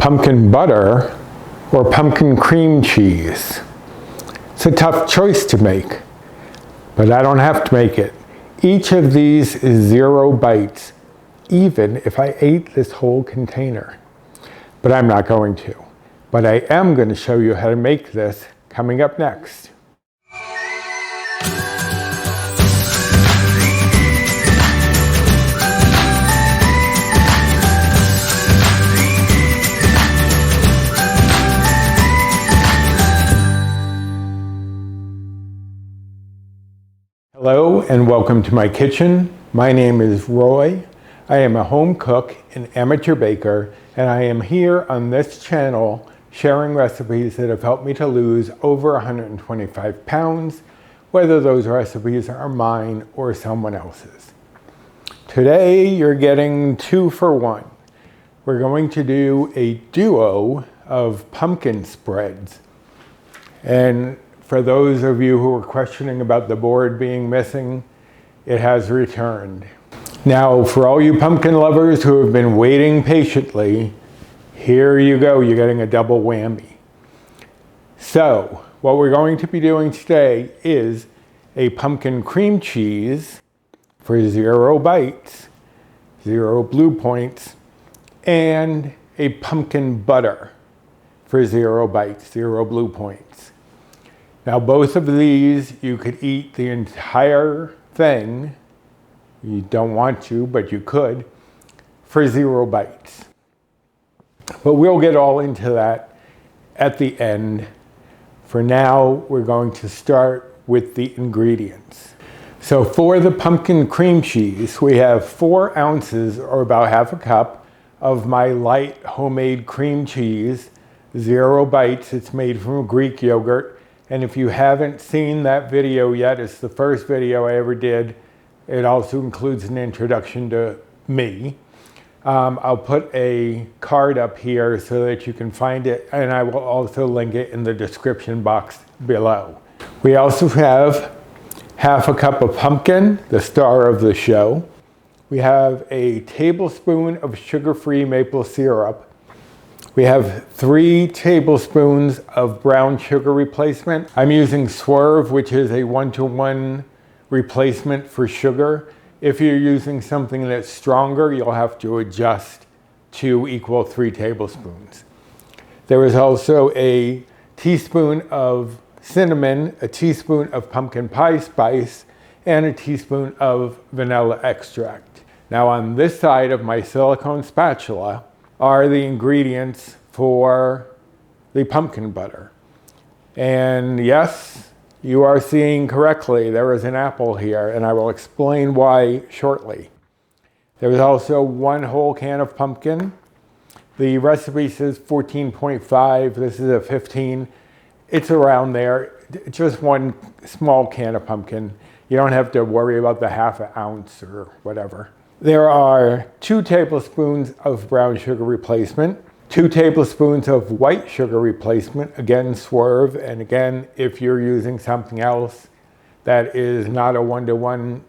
pumpkin butter or pumpkin cream cheese. It's a tough choice to make, but I don't have to make it. Each of these is 0 bites, even if I ate this whole container. But I'm not going to. But I am going to show you how to make this coming up next. Hello and welcome to my kitchen. My name is Roy. I am a home cook and amateur baker, and I am here on this channel sharing recipes that have helped me to lose over 125 pounds, whether those recipes are mine or someone else's. Today you're getting 2 for 1. We're going to do a duo of pumpkin spreads. And for those of you who were questioning about the board being missing, it has returned. Now, for all you pumpkin lovers who have been waiting patiently, here you go, you're getting a double whammy. So, what we're going to be doing today is a pumpkin cream cheese for 0 bites, 0 blue points, and a pumpkin butter for 0 bites, 0 blue points. Now, both of these, you could eat the entire thing. You don't want to, but you could, for 0 bites. But we'll get all into that at the end. For now, we're going to start with the ingredients. So for the pumpkin cream cheese, we have 4 ounces, or about half a cup, of my light homemade cream cheese, 0 bites. It's made from Greek yogurt. And if you haven't seen that video yet, it's the first video I ever did. It also includes an introduction to me. I'll put a card up here so that you can find it, and I will also link it in the description box below. We also have half a cup of pumpkin, the star of the show. We have a tablespoon of sugar-free maple syrup. We have 3 tablespoons of brown sugar replacement. I'm using Swerve, which is a 1-to-1 replacement for sugar. If you're using something that's stronger, you'll have to adjust to equal 3 tablespoons. There is also a teaspoon of cinnamon, a teaspoon of pumpkin pie spice, and a teaspoon of vanilla extract. Now on this side of my silicone spatula are the ingredients for the pumpkin butter. And yes, you are seeing correctly, there is an apple here, and I will explain why shortly. There is also 1 whole can of pumpkin. The recipe says 14.5, this is a 15. It's around there, just 1 small can of pumpkin. You don't have to worry about the half an ounce or whatever. There are 2 tablespoons of brown sugar replacement, 2 tablespoons of white sugar replacement, again Swerve, and again if you're using something else that is not a 1-to-1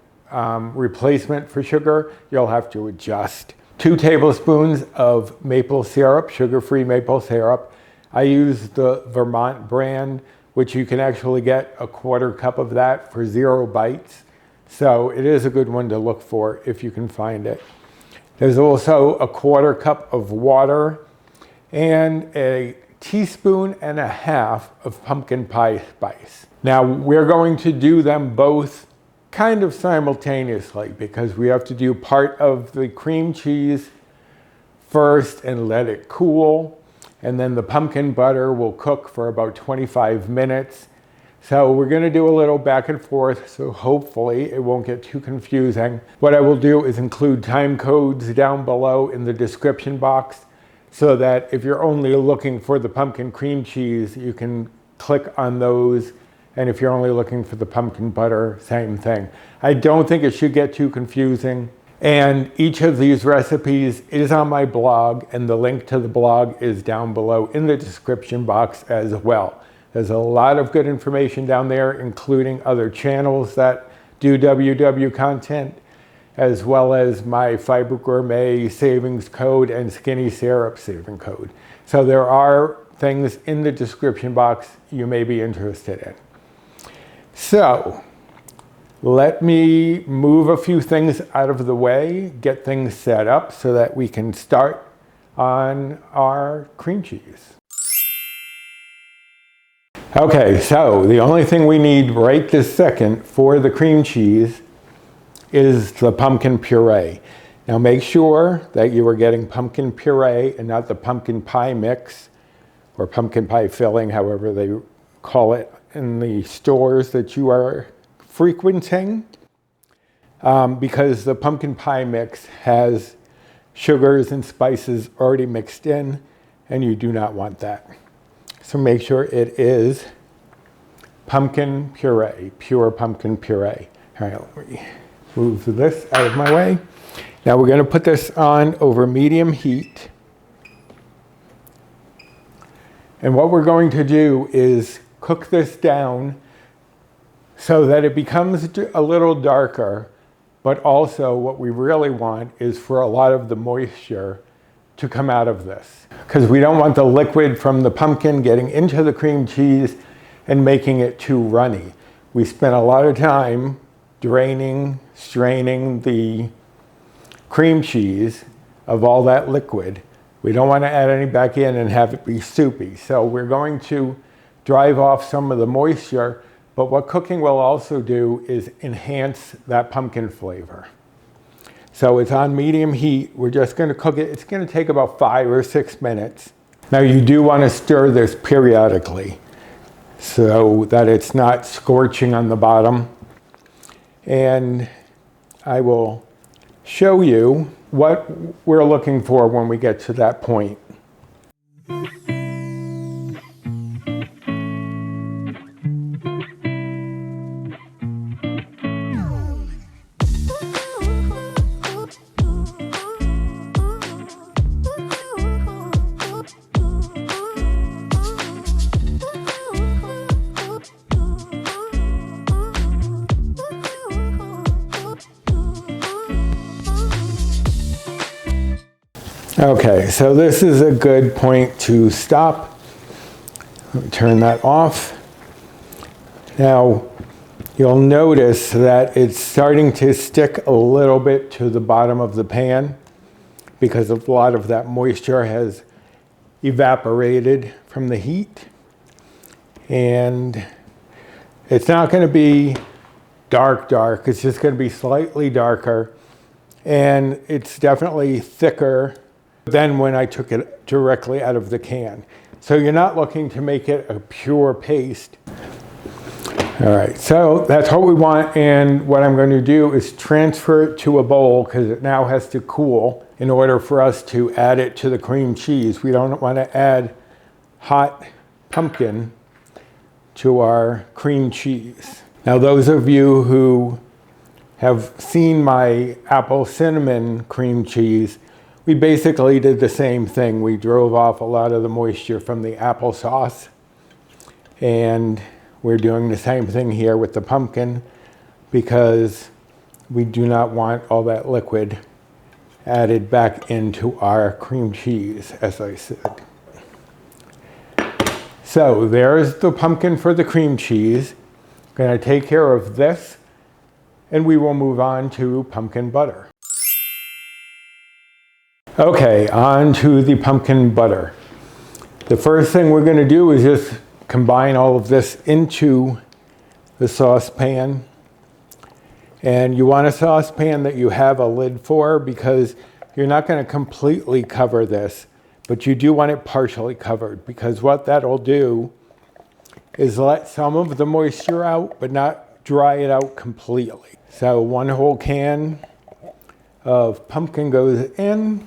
replacement for sugar, you'll have to adjust. 2 tablespoons of maple syrup, sugar-free maple syrup. I use the Vermont brand, which you can actually get a 1/4 cup of that for 0 bites. So it is a good one to look for if you can find it. There's also a 1/4 cup of water and a teaspoon and a half of pumpkin pie spice. Now we're going to do them both kind of simultaneously because we have to do part of the cream cheese first and let it cool. And then the pumpkin butter will cook for about 25 minutes. So we're going to do a little back and forth, so hopefully it won't get too confusing. What I will do is include time codes down below in the description box so that if you're only looking for the pumpkin cream cheese, you can click on those. And if you're only looking for the pumpkin butter, same thing. I don't think it should get too confusing. And each of these recipes is on my blog, and the link to the blog is down below in the description box as well. There's a lot of good information down there, including other channels that do WW content. as well as my Fiber Gourmet savings code and Skinny Syrup saving code. So there are things in the description box you may be interested in. So let me move a few things out of the way, get things set up so that we can start on our cream cheese. Okay, so the only thing we need right this second for the cream cheese is the pumpkin puree. Now make sure that you are getting pumpkin puree and not the pumpkin pie mix or pumpkin pie filling, however they call it in the stores that you are frequenting, because the pumpkin pie mix has sugars and spices already mixed in, and you do not want that. So make sure it is pumpkin puree, pure pumpkin puree. All right, let me move this out of my way. Now we're going to put this on over medium heat. And what we're going to do is cook this down so that it becomes a little darker, but also what we really want is for a lot of the moisture to come out of this, because we don't want the liquid from the pumpkin getting into the cream cheese and making it too runny. We spent a lot of time draining, straining the cream cheese of all that liquid. We don't want to add any back in and have it be soupy. So we're going to drive off some of the moisture, but what cooking will also do is enhance that pumpkin flavor. So it's on medium heat. We're just going to cook it. It's going to take about 5 or 6 minutes. Now you do want to stir this periodically so that it's not scorching on the bottom. And I will show you what we're looking for when we get to that point. Okay, so this is a good point to stop. Let me turn that off. Now, you'll notice that it's starting to stick a little bit to the bottom of the pan because a lot of that moisture has evaporated from the heat. And it's not going to be dark, it's just going to be slightly darker. And it's definitely thicker than when I took it directly out of the can. So you're not looking to make it a pure paste. All right, so that's what we want, and what I'm going to do is transfer it to a bowl because it now has to cool in order for us to add it to the cream cheese. We don't want to add hot pumpkin to our cream cheese. Now those of you who have seen my apple cinnamon cream cheese, we basically did the same thing. We drove off a lot of the moisture from the applesauce, and we're doing the same thing here with the pumpkin because we do not want all that liquid added back into our cream cheese, as I said. So there's the pumpkin for the cream cheese. I'm going to take care of this, and we will move on to pumpkin butter. Okay, on to the pumpkin butter. The first thing we're going to do is just combine all of this into the saucepan. And you want a saucepan that you have a lid for because you're not going to completely cover this, but you do want it partially covered because what that'll do is let some of the moisture out, but not dry it out completely. So 1 whole can of pumpkin goes in.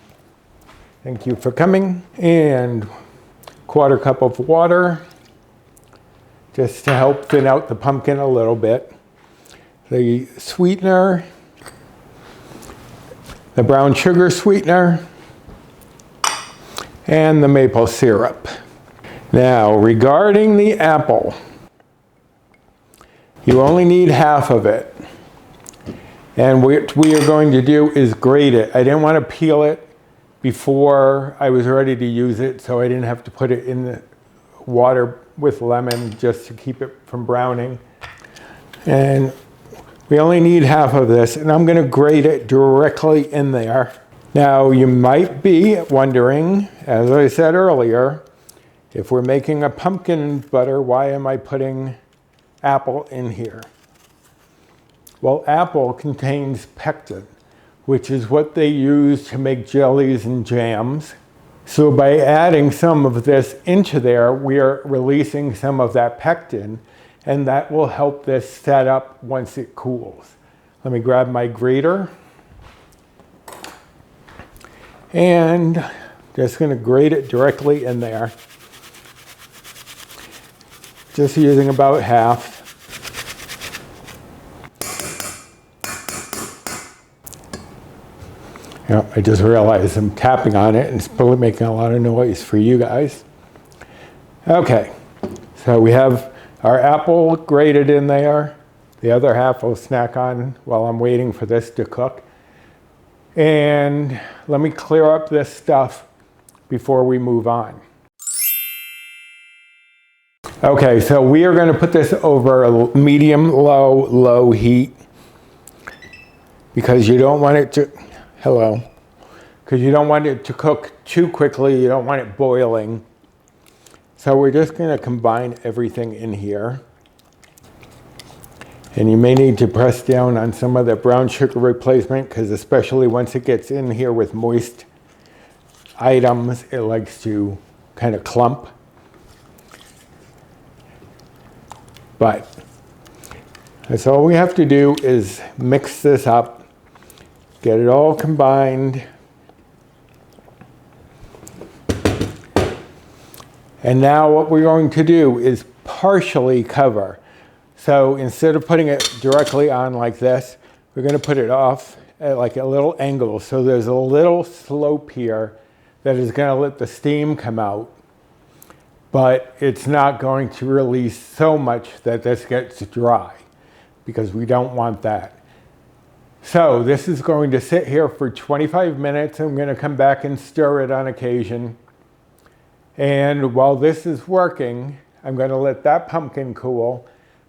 Thank you for coming. And 1/4 cup of water, just to help thin out the pumpkin a little bit. The sweetener, the brown sugar sweetener, and the maple syrup. Now, regarding the apple, you only need half of it. And what we are going to do is grate it. I didn't want to peel it before I was ready to use it, so I didn't have to put it in the water with lemon just to keep it from browning. And we only need half of this, and I'm going to grate it directly in there. Now, you might be wondering, as I said earlier, if we're making a pumpkin butter, why am I putting apple in here? Well, apple contains pectin, which is what they use to make jellies and jams. So by adding some of this into there, we are releasing some of that pectin, and that will help this set up once it cools. Let me grab my grater. And just going to grate it directly in there. Just using about half. Yep, I just realized I'm tapping on it and it's probably making a lot of noise for you guys. Okay, so we have our apple grated in there. The other half I'll snack on while I'm waiting for this to cook. And let me clear up this stuff before we move on. Okay, so we are going to put this over a medium, low heat because you don't want it to, because you don't want it to cook too quickly. You don't want it boiling. So we're just going to combine everything in here. And you may need to press down on some of the brown sugar replacement because especially once it gets in here with moist items, it likes to kind of clump. But that's all we have to do is mix this up, get it all combined. And now what we're going to do is partially cover. So instead of putting it directly on like this, we're going to put it off at like a little angle. So there's a little slope here that is going to let the steam come out. But it's not going to release so much that this gets dry because we don't want that. So this is going to sit here for 25 minutes. I'm going to come back and stir it on occasion. And while this is working, I'm going to let that pumpkin cool.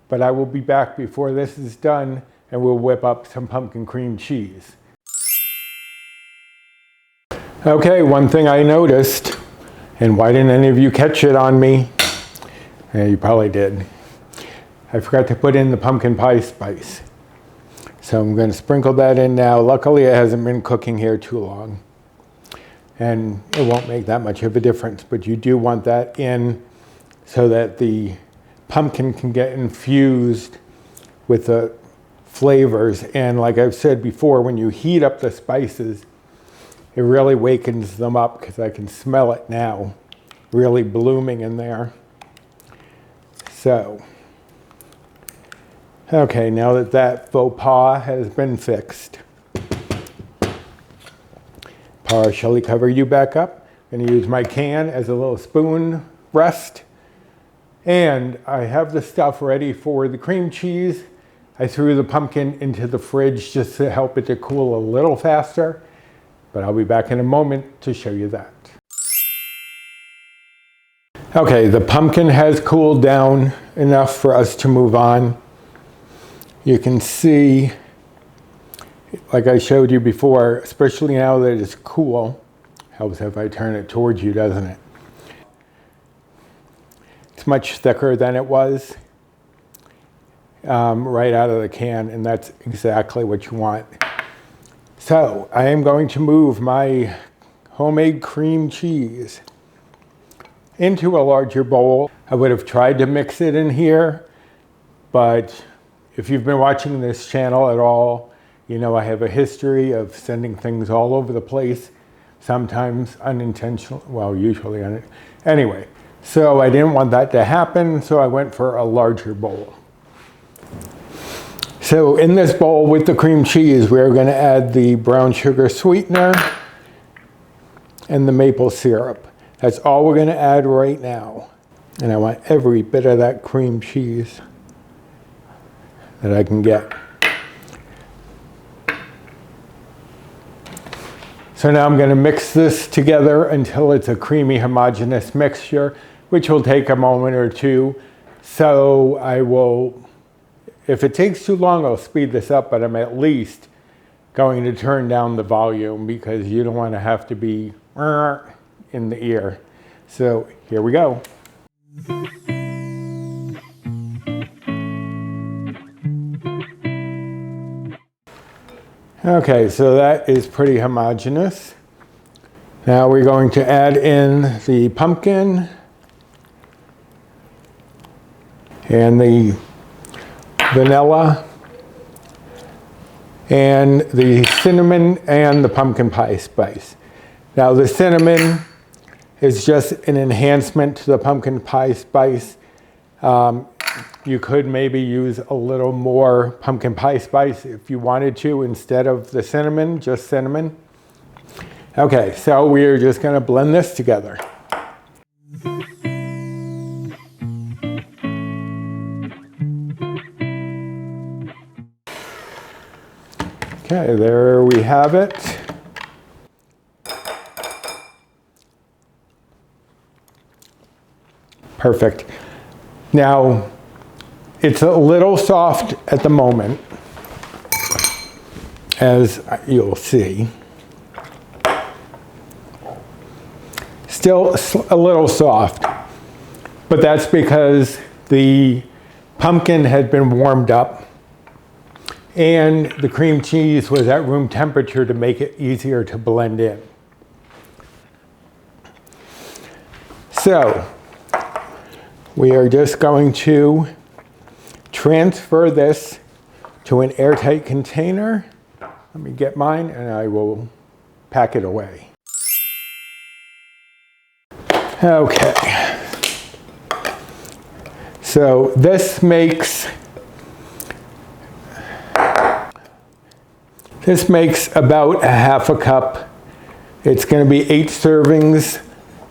But I will be back before this is done and we'll whip up some pumpkin cream cheese. Okay, one thing I noticed, and why didn't any of you catch it on me? Yeah, you probably did. I forgot to put in the pumpkin pie spice. So I'm going to sprinkle that in now. Luckily it hasn't been cooking here too long. And it won't make that much of a difference, but you do want that in so that the pumpkin can get infused with the flavors. And like I've said before, when you heat up the spices, it really wakens them up because I can smell it now, really blooming in there. So, okay, now that that faux pas has been fixed, partially cover you back up. I'm going to use my can as a little spoon rest. And I have the stuff ready for the cream cheese. I threw the pumpkin into the fridge just to help it to cool a little faster. But I'll be back in a moment to show you that. Okay, the pumpkin has cooled down enough for us to move on. You can see, like I showed you before, especially now that it's cool, helps if I turn it towards you, doesn't it? It's much thicker than it was right out of the can, and that's exactly what you want. So I am going to move my homemade cream cheese into a larger bowl. I would have tried to mix it in here, but if you've been watching this channel at all, you know I have a history of sending things all over the place, sometimes unintentional, well, usually unintentional. Anyway, so I didn't want that to happen, so I went for a larger bowl. So in this bowl with the cream cheese, we're going to add the brown sugar sweetener and the maple syrup. That's all we're going to add right now. And I want every bit of that cream cheese that I can get. So now I'm going to mix this together until it's a creamy, homogeneous mixture, which will take a moment or two. So I will, if it takes too long, I'll speed this up, but I'm at least going to turn down the volume because you don't want to have to be in the ear. So here we go. Okay, so that is pretty homogeneous. Now we're going to add in the pumpkin and the vanilla and the cinnamon and the pumpkin pie spice. Now the cinnamon is just an enhancement to the pumpkin pie spice. You could maybe use a little more pumpkin pie spice if you wanted to instead of the cinnamon, just cinnamon. Okay, so we're just going to blend this together. Okay, there we have it. Perfect. Now, it's a little soft at the moment, as you'll see. Still a little soft, but that's because the pumpkin had been warmed up and the cream cheese was at room temperature to make it easier to blend in. So, we are just going to transfer this to an airtight container. Let me get mine and I will pack it away. Okay. So this makes about a half a cup. It's going to be 8 servings,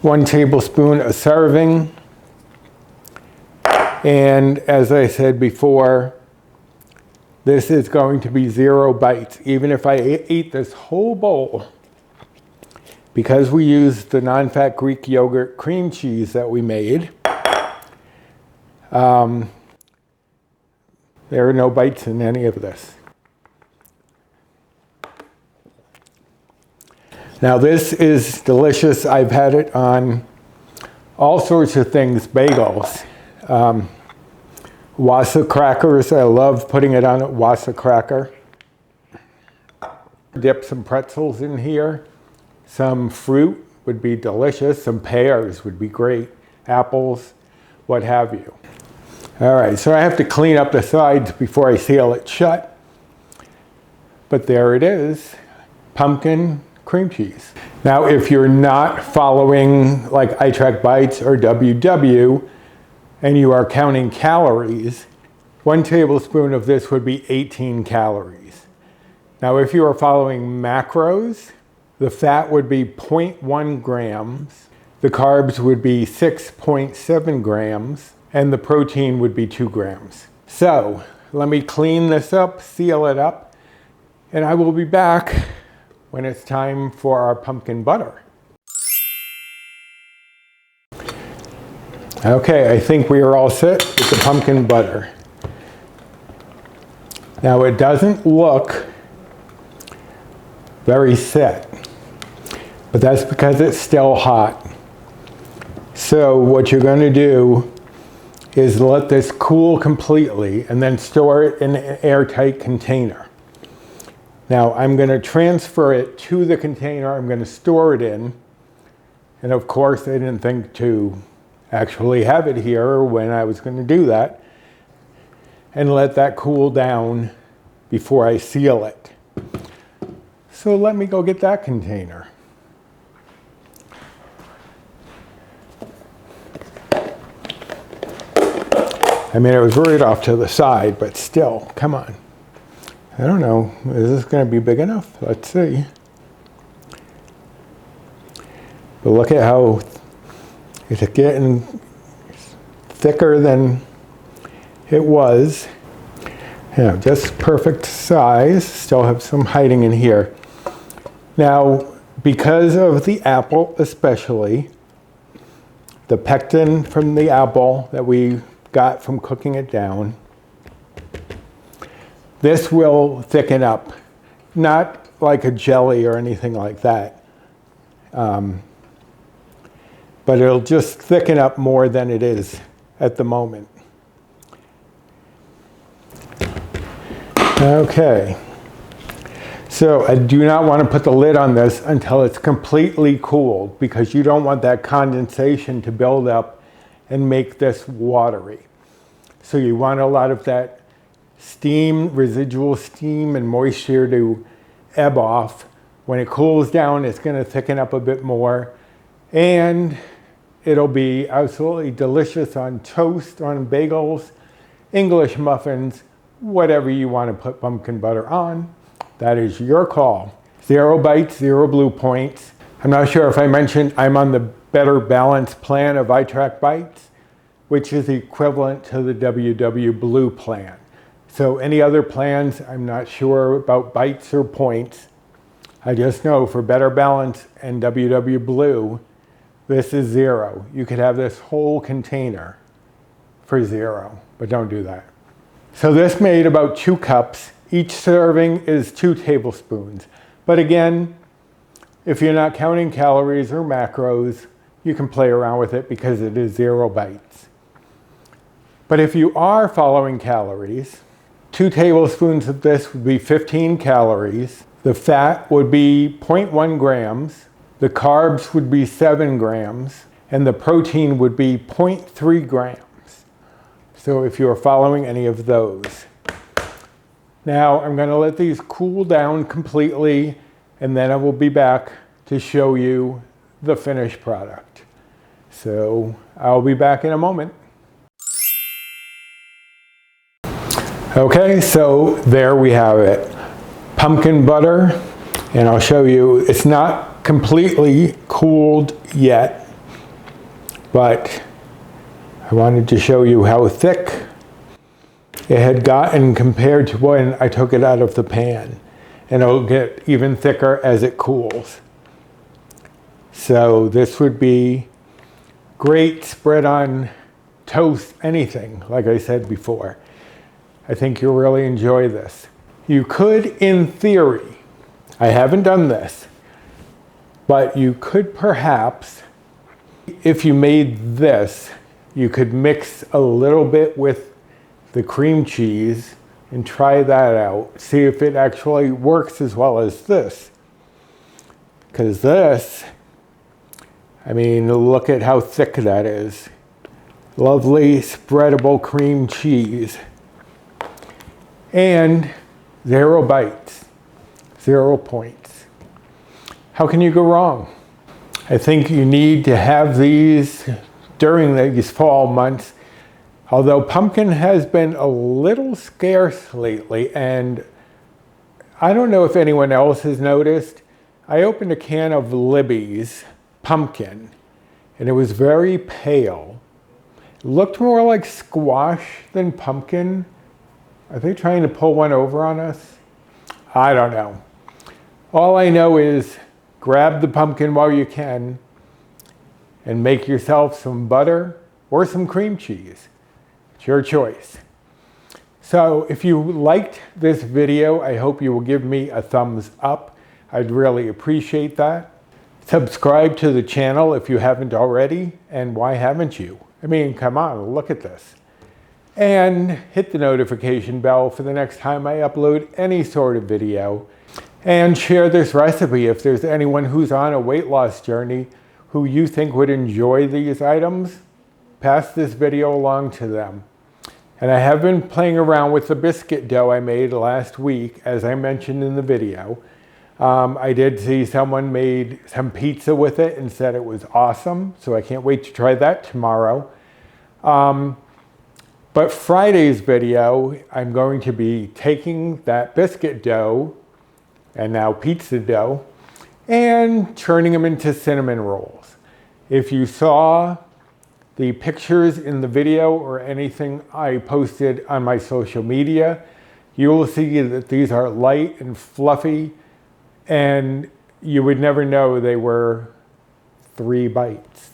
1 tablespoon a serving. And as I said before, this is going to be 0 bites. Even if I ate this whole bowl, because we used the non-fat Greek yogurt cream cheese that we made, there are no bites in any of this. Now this is delicious. I've had it on all sorts of things, bagels. Wasa crackers, I love putting it on a wasa cracker. Dip some pretzels in here. Some fruit would be delicious. Some pears would be great. Apples, what have you. All right, so I have to clean up the sides before I seal it shut. But there it is, pumpkin cream cheese. Now, if you're not following like iTrackBites or WW, and you are counting calories, 1 tablespoon of this would be 18 calories. Now, if you are following macros, the fat would be 0.1 grams, the carbs would be 6.7 grams, and the protein would be 2 grams. So, let me clean this up, seal it up, and I will be back when it's time for our pumpkin butter. Okay, I think we are all set with the pumpkin butter. Now it doesn't look very set, but that's because it's still hot. So what you're going to do is let this cool completely and then store it in an airtight container. Now I'm going to transfer it to the container I'm going to store it in, and of course I didn't think to actually have it here when I was going to do that, and let that cool down before I seal it. So let me go get that container. I mean, it was right off to the side, but still, come on. I don't know, is this going to be big enough? Let's see. But look at how it's getting thicker than it was. Yeah, just perfect size. Still have some hiding in here. Now, because of the apple especially, the pectin from the apple that we got from cooking it down, this will thicken up. Not like a jelly or anything like that, but it'll just thicken up more than it is at the moment. Okay, so I do not want to put the lid on this until it's completely cooled, because you don't want that condensation to build up and make this watery. So you want a lot of that steam, residual steam and moisture to ebb off. When it cools down, it's going to thicken up a bit more, and it'll be absolutely delicious on toast, on bagels, English muffins, whatever you want to put pumpkin butter on. That is your call. 0 bites, 0 blue points. I'm not sure if I mentioned I'm on the Better Balance plan of iTrackBites, which is equivalent to the WW Blue plan. So any other plans, I'm not sure about bites or points. I just know for Better Balance and WW Blue, this is 0. You could have this whole container for 0, but don't do that. So this made about 2 cups. Each serving is 2 tablespoons. But again, if you're not counting calories or macros, you can play around with it because it is 0 bites. But if you are following calories, 2 tablespoons of this would be 15 calories. The fat would be 0.1 grams. The carbs would be 7 grams. And the protein would be 0.3 grams. So if you're following any of those. Now I'm going to let these cool down completely, and then I will be back to show you the finished product. So I'll be back in a moment. Okay, so there we have it. Pumpkin butter, and I'll show you, it's not completely cooled yet, but I wanted to show you how thick it had gotten compared to when I took it out of the pan. And it'll get even thicker as it cools. So this would be great spread on toast, anything, like I said before. I think you'll really enjoy this. You could, in theory, I haven't done this, but you could perhaps, if you made this, you could mix a little bit with the cream cheese and try that out. See if it actually works as well as this. Because this, I mean, look at how thick that is. Lovely spreadable cream cheese. And 0 bites, 0 points. How can you go wrong? I think you need to have these during these fall months. Although pumpkin has been a little scarce lately, and I don't know if anyone else has noticed, I opened a can of Libby's pumpkin, and it was very pale. It looked more like squash than pumpkin. Are they trying to pull one over on us? I don't know. All I know is grab the pumpkin while you can and make yourself some butter or some cream cheese. It's your choice. So if you liked this video, I hope you will give me a thumbs up. I'd really appreciate that. Subscribe to the channel if you haven't already, and why haven't you? I mean, come on, look at this. And hit the notification bell for the next time I upload any sort of video. And share this recipe if there's anyone who's on a weight loss journey who you think would enjoy these items. Pass this video along to them. And I have been playing around with the biscuit dough I made last week, as I mentioned in the video. I did see someone made some pizza with it and said it was awesome, so I can't wait to try that tomorrow. But Friday's video, I'm going to be taking that biscuit dough, and now pizza dough, and turning them into cinnamon rolls. If you saw the pictures in the video or anything I posted on my social media, you will see that these are light and fluffy, and you would never know they were 3 bites.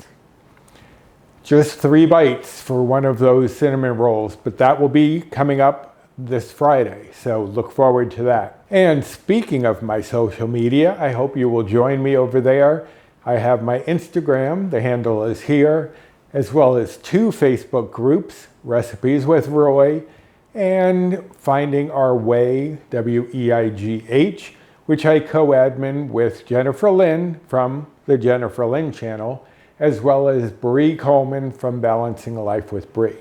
Just 3 bites for one of those cinnamon rolls, but that will be coming up this Friday, so look forward to that. And speaking of my social media, I hope you will join me over there. I have my Instagram, the handle is here, as well as 2 Facebook groups, Recipes with Roy and Finding Our Way, WEIGH, which I co-admin with Jennifer Lynn from the Jennifer Lynn channel, as well as Bree Coleman from Balancing a Life with Bree.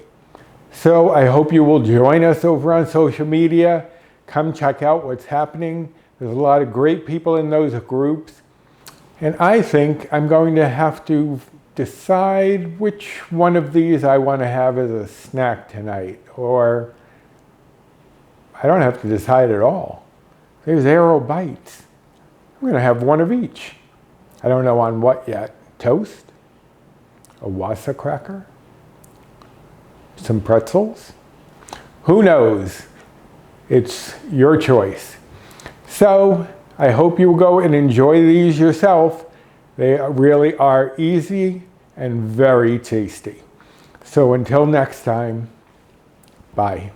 So I hope you will join us over on social media. Come check out what's happening. There's a lot of great people in those groups. And I think I'm going to have to decide which one of these I want to have as a snack tonight. Or I don't have to decide at all. There's Arrow Bites. I'm going to have one of each. I don't know on what yet. Toast? A Wassa cracker? Some pretzels? Who knows? It's your choice. So I hope you will go and enjoy these yourself. They really are easy and very tasty. So until next time, bye.